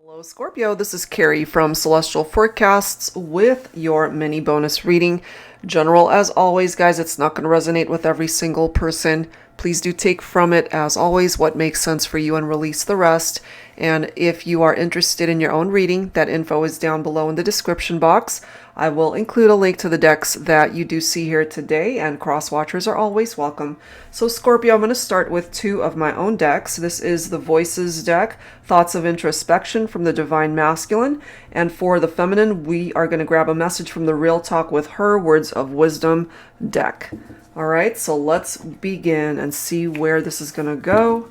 Hello Scorpio, this is Carrie from Celestial Forecasts with your mini bonus reading. General as always, guys, it's not going to resonate with every single person. Please do take from it, as always, what makes sense for you and release the rest. And if you are interested in your own reading, that info is down below in the description box. I will include a link to the decks that you do see here today, and cross-watchers are always welcome. So Scorpio, I'm going to start with two of my own decks. This is the Voices deck, Thoughts of Introspection from the Divine Masculine. And for the Feminine, we are going to grab a message from the Real Talk with Her Words of Wisdom deck. All right, so let's begin and see where this is going to go,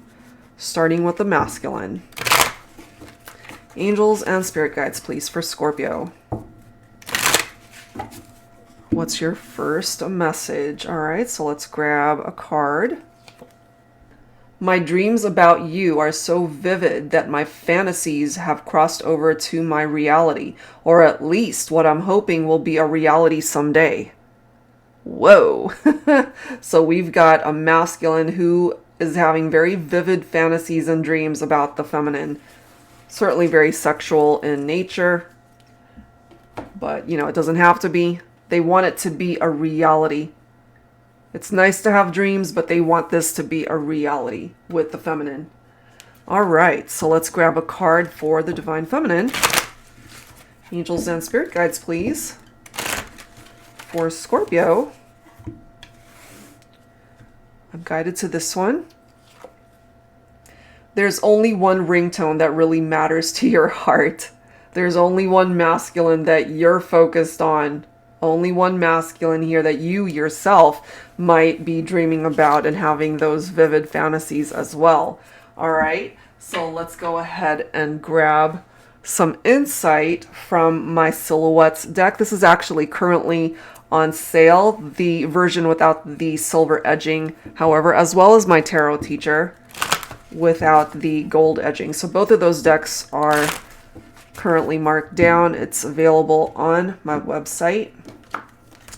starting with the Masculine. Angels and Spirit Guides, please, for Scorpio. What's your first message? All right, so let's grab a card. My dreams about you are so vivid that my fantasies have crossed over to my reality, or at least what I'm hoping will be a reality someday. Whoa. So we've got a masculine who is having very vivid fantasies and dreams about the feminine. Certainly very sexual in nature, but you know, it doesn't have to be. They want it to be a reality. It's nice to have dreams, but they want this to be a reality with the feminine. All right, so let's grab a card for the Divine Feminine. Angels and Spirit Guides, please. For Scorpio, I'm guided to this one. There's only one ringtone that really matters to your heart. There's only one masculine that you're focused on. Only one masculine here that you yourself might be dreaming about and having those vivid fantasies as well. All right, so let's go ahead and grab some insight from my Silhouettes deck. This is actually currently on sale, the version without the silver edging, however, as well as my Tarot Teacher without the gold edging. So both of those decks are currently marked down. It's available on my website,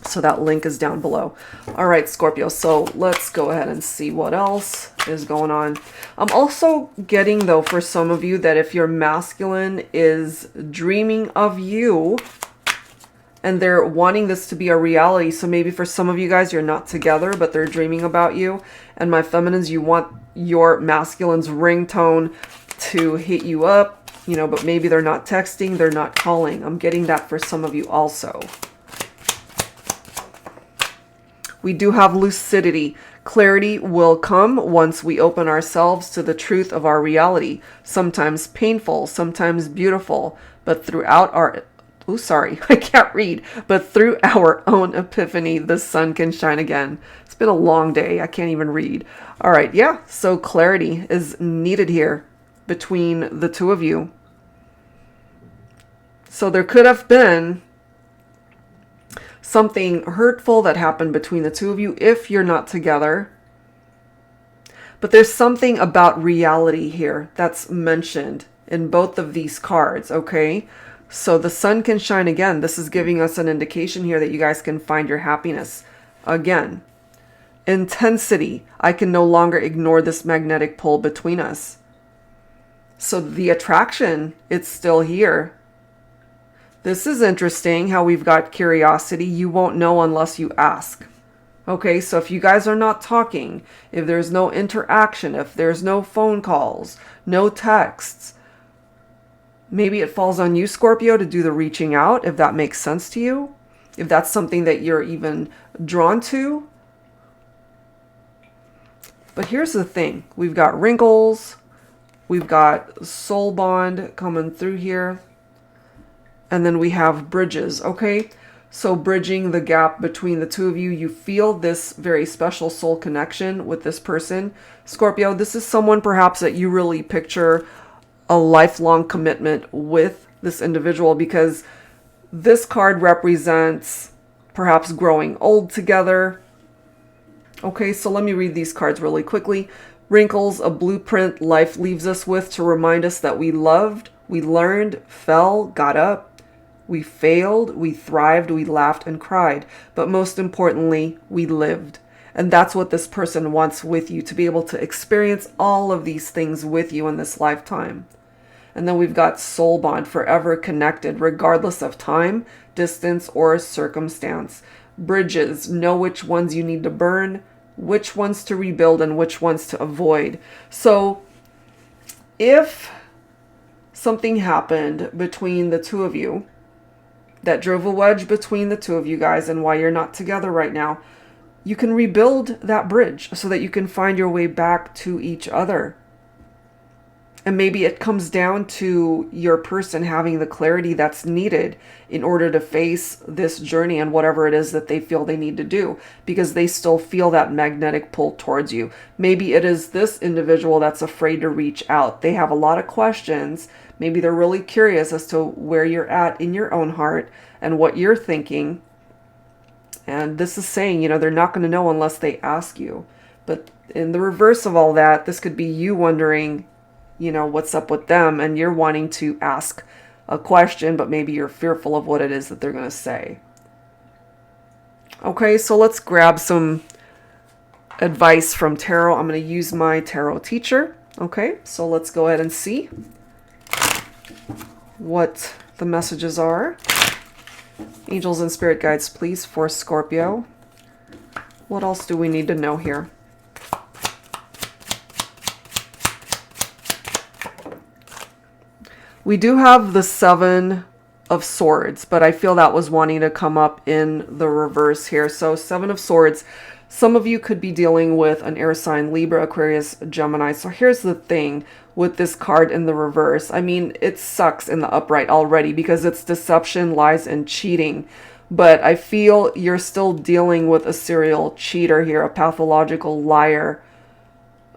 so that link is down below. All right, Scorpio, so let's go ahead and see what else is going on. I'm also getting, though, for some of you, that if your masculine is dreaming of you and they're wanting this to be a reality, so maybe for some of you guys, you're not together, but they're dreaming about you. And my feminines, you want your masculine's ringtone to hit you up, you know, but maybe they're not texting, they're not calling. I'm getting that for some of you also. We do have lucidity. Clarity will come once we open ourselves to the truth of our reality. Sometimes painful, sometimes beautiful, but throughout our... Oh, sorry, I can't read. But through our own epiphany, the sun can shine again. It's been a long day. I can't even read. All right, yeah, so clarity is needed here between the two of you. So there could have been something hurtful that happened between the two of you if you're not together. But there's something about reality here that's mentioned in both of these cards, okay? So the sun can shine again. This is giving us an indication here that you guys can find your happiness again. Intensity. I can no longer ignore this magnetic pull between us. So the attraction, it's still here. This is interesting how we've got curiosity. You won't know unless you ask. Okay, so if you guys are not talking, if there's no interaction, if there's no phone calls, no texts, maybe it falls on you, Scorpio, to do the reaching out, if that makes sense to you. If that's something that you're even drawn to. But here's the thing. We've got wrinkles. We've got soul bond coming through here. And then we have bridges, okay? So bridging the gap between the two of you, you feel this very special soul connection with this person. Scorpio, this is someone perhaps that you really picture a lifelong commitment with this individual, because this card represents perhaps growing old together. Okay, so let me read these cards really quickly. Wrinkles, a blueprint life leaves us with to remind us that we loved, we learned, fell, got up. We failed, we thrived, we laughed and cried, but most importantly, we lived. And that's what this person wants with you, to be able to experience all of these things with you in this lifetime. And then we've got soul bond, forever connected, regardless of time, distance, or circumstance. Bridges, know which ones you need to burn, which ones to rebuild, and which ones to avoid. So if something happened between the two of you that drove a wedge between the two of you guys and why you're not together right now, you can rebuild that bridge so that you can find your way back to each other. And maybe it comes down to your person having the clarity that's needed in order to face this journey and whatever it is that they feel they need to do, because they still feel that magnetic pull towards you. Maybe it is this individual that's afraid to reach out. They have a lot of questions. Maybe they're really curious as to where you're at in your own heart and what you're thinking. And this is saying, they're not going to know unless they ask you. But in the reverse of all that, this could be you wondering, what's up with them, and you're wanting to ask a question, but maybe you're fearful of what it is that they're going to say. Okay, so let's grab some advice from tarot. I'm going to use my tarot teacher. Okay, so let's go ahead and see what the messages are. Angels and spirit guides, please, for Scorpio. What else do we need to know here? We do have the Seven of Swords, but I feel that was wanting to come up in the reverse here. So Seven of Swords, some of you could be dealing with an air sign, Libra, Aquarius, Gemini. So here's the thing with this card in the reverse. I mean, it sucks in the upright already because it's deception, lies, and cheating. But I feel you're still dealing with a serial cheater here, a pathological liar.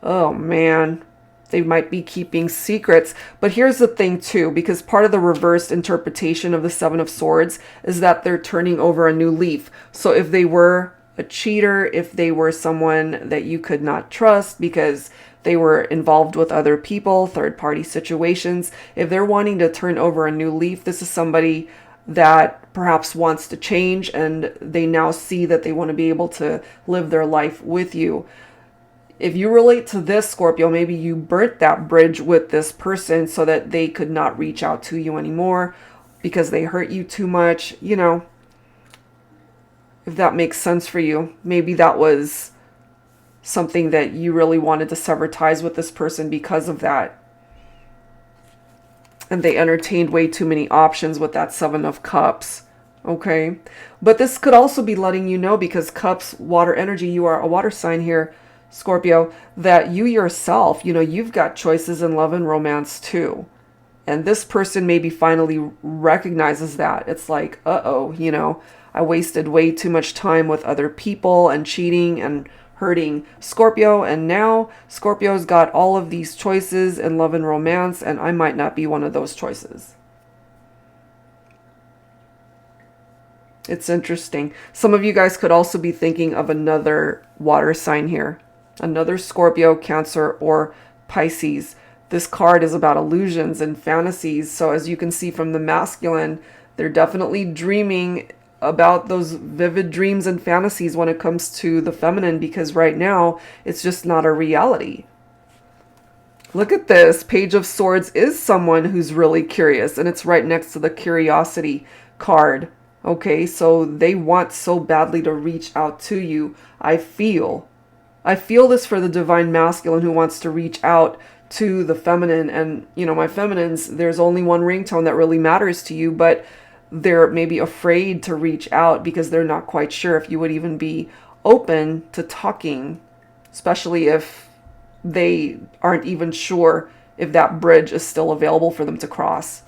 Oh, man. They might be keeping secrets. But here's the thing too, because part of the reversed interpretation of the Seven of Swords is that they're turning over a new leaf. So if they were a cheater, if they were someone that you could not trust because they were involved with other people, third-party situations, if they're wanting to turn over a new leaf, this is somebody that perhaps wants to change and they now see that they want to be able to live their life with you. If you relate to this, Scorpio, maybe you burnt that bridge with this person so that they could not reach out to you anymore because they hurt you too much. If that makes sense for you, maybe that was something that you really wanted to sever ties with this person because of that. And they entertained way too many options with that Seven of Cups. Okay. But this could also be letting you know, because Cups, water energy, you are a water sign here, Scorpio, that you yourself, you've got choices in love and romance too. And this person maybe finally recognizes that. It's like, uh-oh, I wasted way too much time with other people and cheating and hurting Scorpio. And now Scorpio's got all of these choices in love and romance, and I might not be one of those choices. It's interesting. Some of you guys could also be thinking of another water sign here. Another Scorpio, Cancer, or Pisces. This card is about illusions and fantasies. So as you can see from the masculine, they're definitely dreaming about those vivid dreams and fantasies when it comes to the feminine, because right now it's just not a reality. Look at this. Page of Swords is someone who's really curious, and it's right next to the curiosity card. Okay, so they want so badly to reach out to you. I feel this for the divine masculine who wants to reach out to the feminine. And, my feminines, there's only one ringtone that really matters to you, but they're maybe afraid to reach out because they're not quite sure if you would even be open to talking, especially if they aren't even sure if that bridge is still available for them to cross.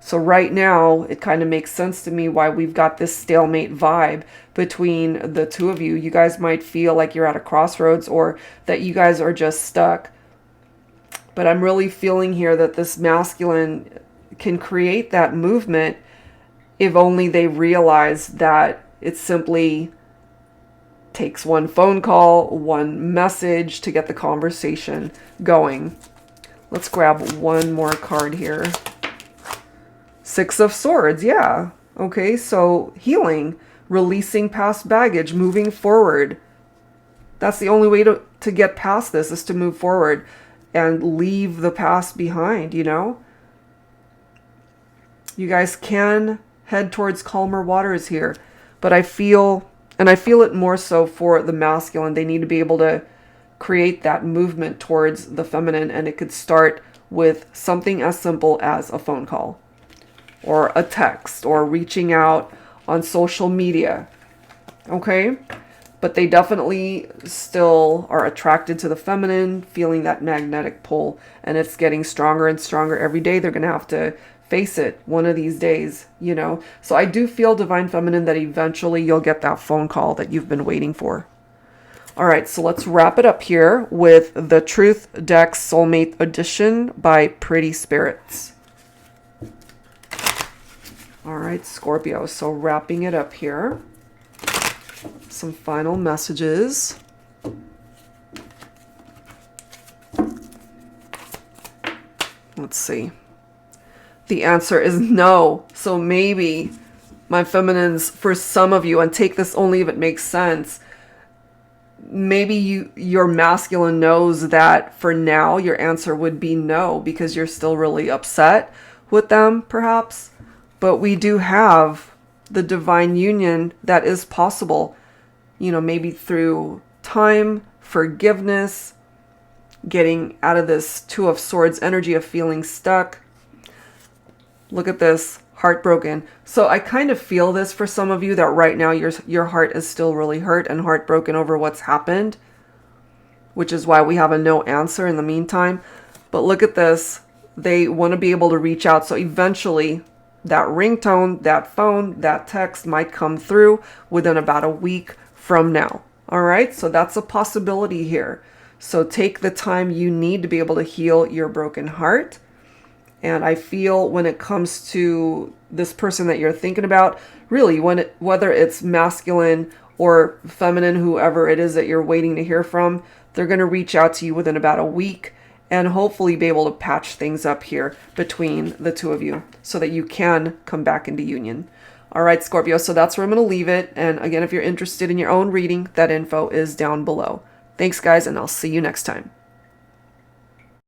So right now, it kind of makes sense to me why we've got this stalemate vibe between the two of you. You guys might feel like you're at a crossroads, or that you guys are just stuck. But I'm really feeling here that this masculine can create that movement if only they realize that it simply takes one phone call, one message to get the conversation going. Let's grab one more card here. Six of Swords, yeah. Okay, so healing, releasing past baggage, moving forward. That's the only way to get past this, is to move forward and leave the past behind, You guys can head towards calmer waters here, but I feel it more so for the masculine. They need to be able to create that movement towards the feminine, and it could start with something as simple as a phone call or a text or reaching out on social media. Okay? But they definitely still are attracted to the feminine, feeling that magnetic pull, and it's getting stronger and stronger every day. They're going to have to face it one of these days, you know. So I do feel, Divine Feminine, that eventually you'll get that phone call that you've been waiting for. All right, so let's wrap it up here with the Truth Deck Soulmate Edition by Pretty Spirits. All right, Scorpio, so wrapping it up here. Some final messages. Let's see. The answer is no. So maybe, my feminines, for some of you, and take this only if it makes sense, maybe your masculine knows that for now your answer would be no because you're still really upset with them, perhaps. But we do have the divine union that is possible, you know, maybe through time, forgiveness, getting out of this Two of Swords energy of feeling stuck. Look at this, heartbroken. So I kind of feel this for some of you, that right now your heart is still really hurt and heartbroken over what's happened, which is why we have a no answer in the meantime. But look at this. They want to be able to reach out. So eventually that ringtone, that phone, that text might come through within about a week from now. All right. So that's a possibility here. So take the time you need to be able to heal your broken heart. And I feel when it comes to this person that you're thinking about, really, whether it's masculine or feminine, whoever it is that you're waiting to hear from, they're going to reach out to you within about a week and hopefully be able to patch things up here between the two of you so that you can come back into union. All right, Scorpio, so that's where I'm going to leave it. And again, if you're interested in your own reading, that info is down below. Thanks, guys, and I'll see you next time.